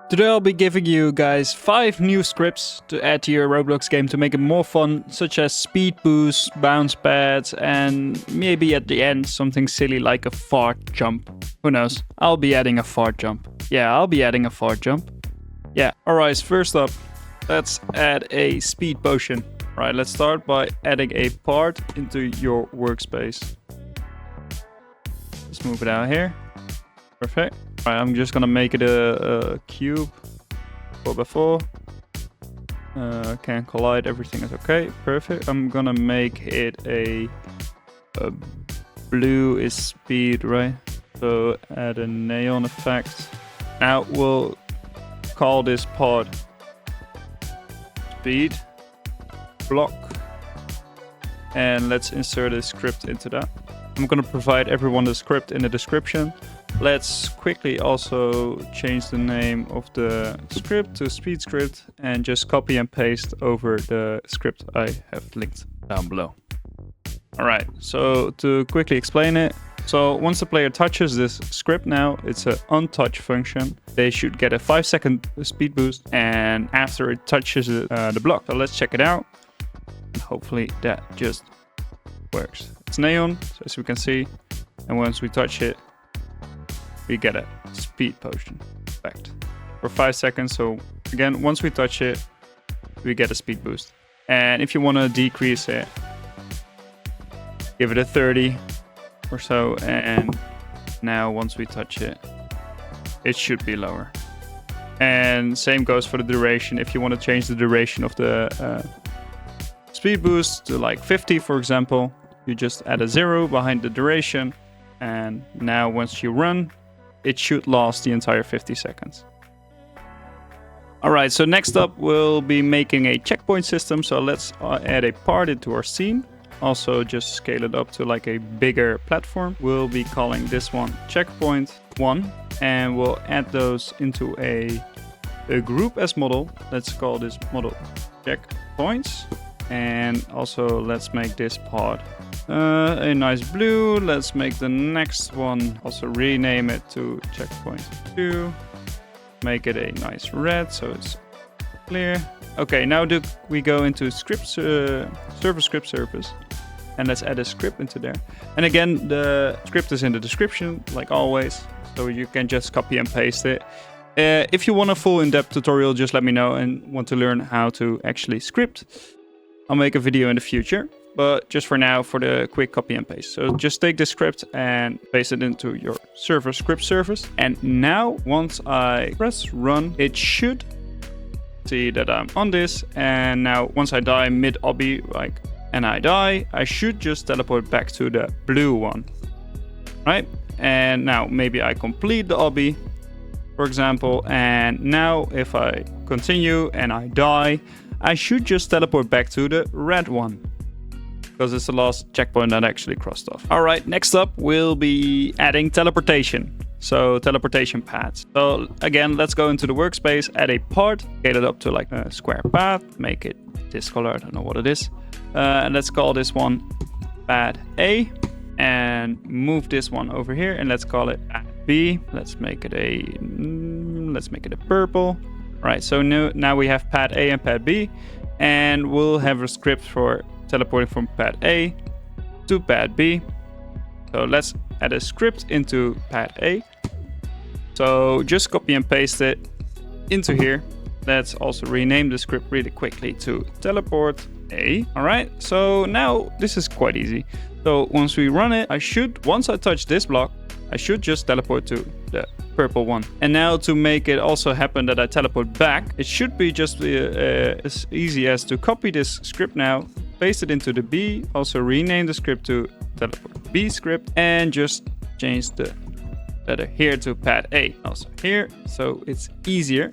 Today I'll be giving you guys 5 new scripts to add to your Roblox game to make it more fun, such as speed boost, bounce pads, and maybe at the end something silly like a fart jump. Who knows? I'll be adding a fart jump. Yeah, I'll be adding a fart jump. Yeah, alright, first up, let's add a speed potion. Right, let's start by adding a part into your workspace. Let's move it out here. Perfect. All right, I'm just gonna make it a cube 4x4. Can collide, everything is okay. Perfect. I'm gonna make it a blue is speed, right? So add a neon effect. Now we'll call this pod speed block, and let's insert a script into that. I'm gonna provide everyone the script in the description. Let's quickly also change the name of the script to speed script and just copy and paste over the script I have linked down below. Alright, so to quickly explain it, so once the player touches this script now, it's an untouch function. They should get a 5-second speed boost, and after it touches the block. So let's check it out. Hopefully that just works. It's neon, so as we can see, and once we touch it, we get a speed potion effect for 5 seconds. So again, once we touch it, we get a speed boost. And if you want to decrease it, give it a 30 or so. And now once we touch it, it should be lower. And same goes for the duration. If you want to change the duration of the speed boost to like 50, for example, you just add a 0 behind the duration. And now once you run, it should last the entire 50 seconds. Alright, so next up we'll be making a checkpoint system. So let's add a part into our scene. Also just scale it up to like a bigger platform. We'll be calling this one checkpoint 1, and we'll add those into a group as model. Let's call this model checkpoints. And also let's make this part a nice blue. Let's make the next one, also rename it to checkpoint 2. Make it a nice red so it's clear. Okay, now we go into script server script service, and let's add a script into there. And again, the script is in the description like always, so you can just copy and paste it. If you want a full in-depth tutorial, just let me know and want to learn how to actually script. I'll make a video in the future, but just for now, for the quick copy and paste. So just take the script and paste it into your server script service. And now once I press run, it should see that I'm on this. And now once I die mid-obby, and I die, I should just teleport back to the blue one, right? And now maybe I complete the obby, for example. And now if I continue and I die, I should just teleport back to the red one, because it's the last checkpoint that actually crossed off. All right, next up, we'll be adding teleportation. So teleportation paths. So again, let's go into the workspace, add a part, scale it up to like a square path, make it this color, I don't know what it is. And let's call this one path A, and move this one over here, and let's call it path B. Let's make it a purple. Right, so now we have pad A and pad B, and we'll have a script for teleporting from pad A to pad B. So let's add a script into pad A. So just copy and paste it into here. Let's also rename the script really quickly to teleport A. All right, so now this is quite easy. So once we run it, once I touch this block, I should just teleport to the purple one. And now to make it also happen that I teleport back, it should be just as easy as to copy this script now, paste it into the B, also rename the script to teleport B script, and just change the letter here to pad A, also here, so it's easier.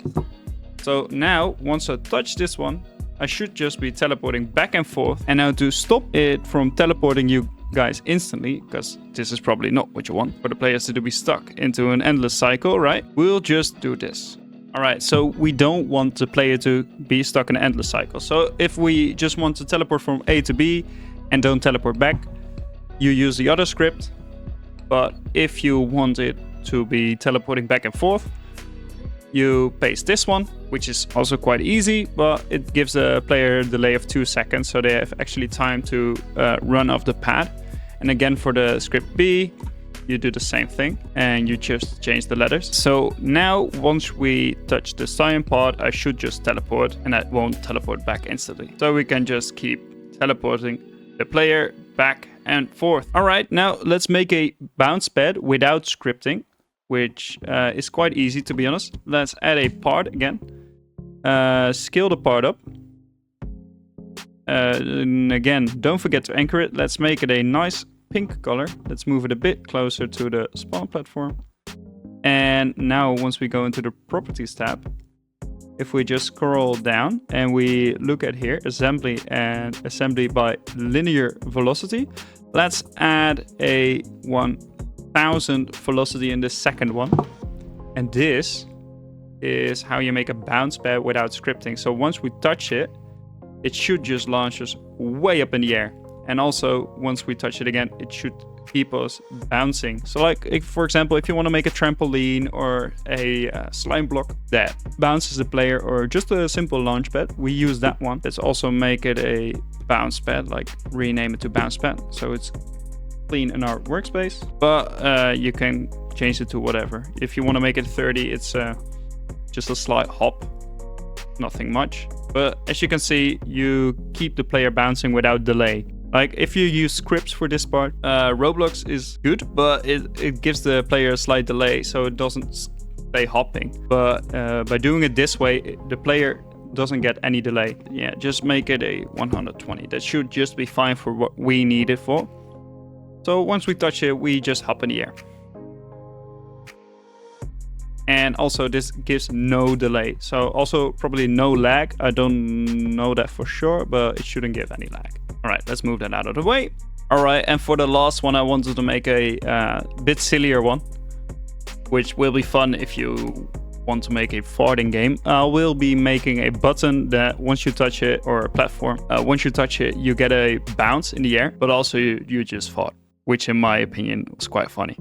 So now once I touch this one, I should just be teleporting back and forth. And now to stop it from teleporting you guys instantly, because this is probably not what you want for the players to be stuck into an endless cycle, right? We'll just do this. All right, so we don't want the player to be stuck in an endless cycle. So if we just want to teleport from A to B and don't teleport back, you use the other script. But if you want it to be teleporting back and forth, you paste this one, which is also quite easy, but it gives the player a delay of 2 seconds, so they have actually time to run off the pad. And again, for the script B, you do the same thing and you just change the letters. So now once we touch the cyan part, I should just teleport, and that won't teleport back instantly. So we can just keep teleporting the player back and forth. All right, now let's make a bounce pad without scripting, which is quite easy, to be honest. Let's add a part again. Scale the part up. And again, don't forget to anchor it. Let's make it a nice pink color. Let's move it a bit closer to the spawn platform. And now once we go into the properties tab, if we just scroll down and we look at here, assembly and assembly by linear velocity, let's add a 1000 velocity in the second one. And this is how you make a bounce pad without scripting. So once we touch it, it should just launch us way up in the air. And also, once we touch it again, it should keep us bouncing. So like, if, for example, if you want to make a trampoline or a slime block that bounces the player, or just a simple launch pad, we use that one. Let's also make it a bounce pad, like rename it to bounce pad, so it's clean in our workspace. But you can change it to whatever. If you want to make it 30, it's just a slight hop, nothing much. But as you can see, you keep the player bouncing without delay. Like, if you use scripts for this part, Roblox is good, but it gives the player a slight delay, so it doesn't stay hopping. But by doing it this way, the player doesn't get any delay. Yeah, just make it a 120. That should just be fine for what we need it for. So once we touch it, we just hop in the air. And also this gives no delay. So also probably no lag. I don't know that for sure, but it shouldn't give any lag. All right, let's move that out of the way. All right, and for the last one, I wanted to make a bit sillier one, which will be fun if you want to make a farting game. I will be making a button that once you touch it, or a platform, once you touch it, you get a bounce in the air, but also you just fart, which in my opinion was quite funny.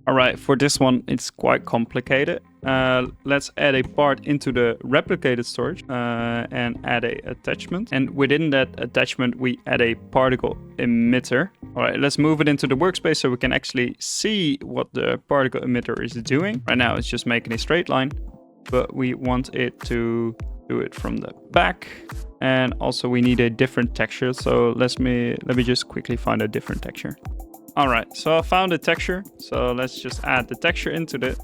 All right, for this one, it's quite complicated. Let's add a part into the replicated storage and add a attachment. And within that attachment, we add a particle emitter. All right, let's move it into the workspace so we can actually see what the particle emitter is doing. Right now, it's just making a straight line, but we want it to do it from the back. And also we need a different texture. So let me just quickly find a different texture. All right, so I found a texture. So let's just add the texture into it.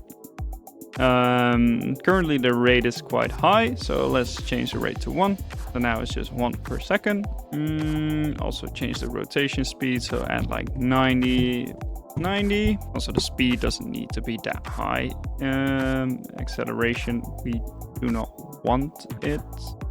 Currently the rate is quite high, so let's change the rate to 1. So now it's just 1 per second. Also change the rotation speed, so add like 90. Also the speed doesn't need to be that high. Acceleration, we do not want it.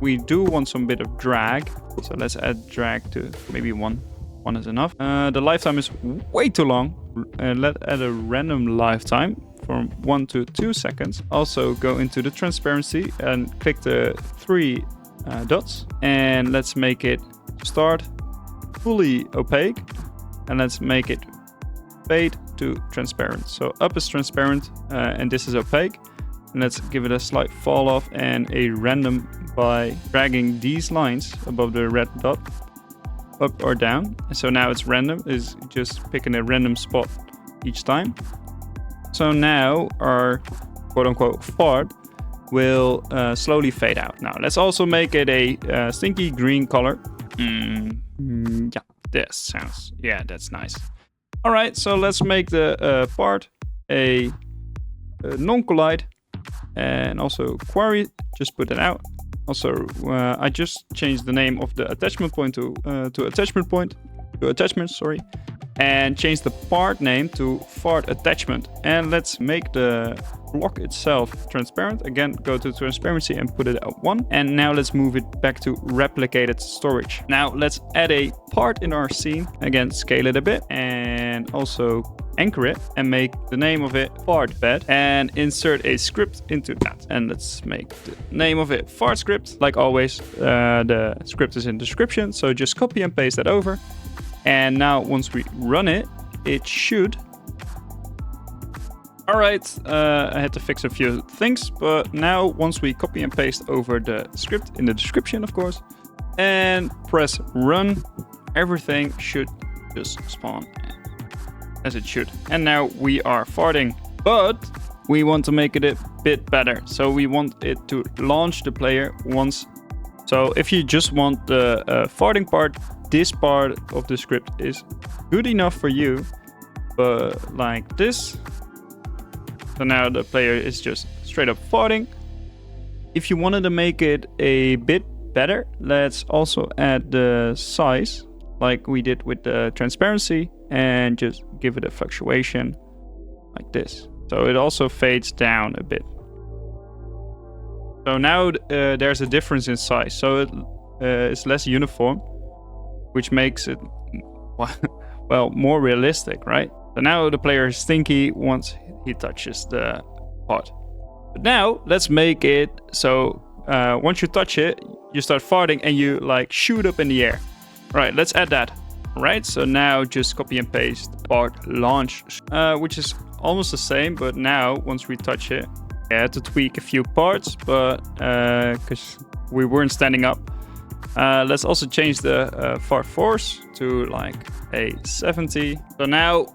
We do want some bit of drag, so let's add drag to maybe 1. 1 is enough. The lifetime is way too long. Let's add a random lifetime from 1 to 2 seconds. Also go into the transparency and click the 3 dots. And let's make it start fully opaque. And let's make it fade to transparent. So up is transparent and this is opaque. And let's give it a slight fall off and a random by dragging these lines above the red dot up or down. So now it's random, is just picking a random spot each time. So now our quote-unquote fart will slowly fade out. Now let's also make it a stinky green color. Yeah, that's nice. All right, so let's make the part a non-collide and also query, just put it out. Also, I just changed the name of the attachment point to attachment, sorry, and changed the part name to fart attachment. And let's make the block itself transparent. Again, go to transparency and put it at 1. And now let's move it back to replicated storage. Now let's add a part in our scene. Again, scale it a bit and also anchor it and make the name of it fart bed and insert a script into that. And let's make the name of it fart script. Like always, the script is in the description, so just copy and paste that over. And now once we run it, it should. Alright, I had to fix a few things, but now once we copy and paste over the script in the description, of course, and press run, everything should just spawn as it should. And now we are farting, but we want to make it a bit better. So we want it to launch the player once. So if you just want the farting part, this part of the script is good enough for you, but like this. So now the player is just straight up farting. If you wanted to make it a bit better, let's also add the size like we did with the transparency and just give it a fluctuation like this. So it also fades down a bit. So now there's a difference in size. So it's less uniform, which makes it, well, more realistic, right? So now the player is stinky once he touches the pot. But now let's make it so once you touch it, you start farting and you like shoot up in the air. Right, let's add that. Right, so now just copy and paste part launch, which is almost the same, but now once we touch it, I had to tweak a few parts, but because we weren't standing up. Let's also change the fart force to like a 70. So now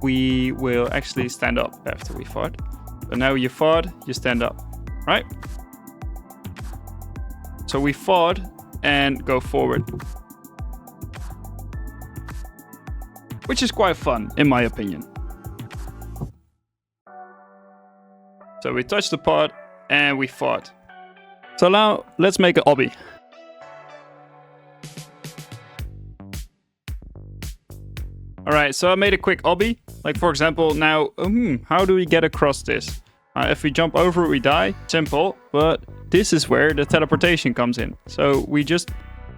we will actually stand up after we fart. So now you fart, you stand up, right? So we fart and go forward, which is quite fun in my opinion. So we touch the pot and we fart. So now let's make an obby. Alright, so I made a quick obby. Like for example, now, how do we get across this? If we jump over it, we die. Simple, but this is where the teleportation comes in. So we just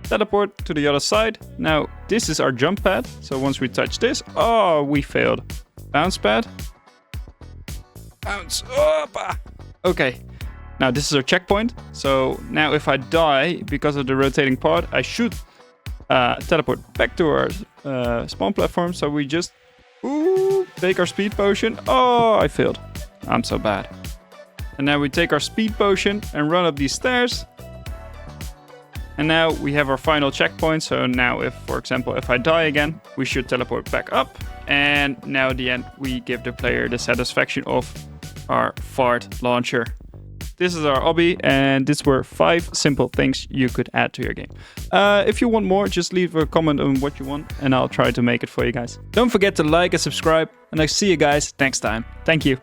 teleport to the other side. Now, this is our jump pad. So once we touch this, oh, we failed. Bounce pad. Bounce. Okay, now this is our checkpoint. So now if I die because of the rotating part, I should teleport back to our spawn platform. So we just take our speed potion. Oh, I failed. I'm so bad. And now we take our speed potion and run up these stairs. And now we have our final checkpoint. So now if, for example, if I die again, we should teleport back up. And now at the end, we give the player the satisfaction of our fart launcher. This is our obby, and these were 5 simple things you could add to your game. If you want more, just leave a comment on what you want, and I'll try to make it for you guys. Don't forget to like and subscribe, and I'll see you guys next time. Thank you.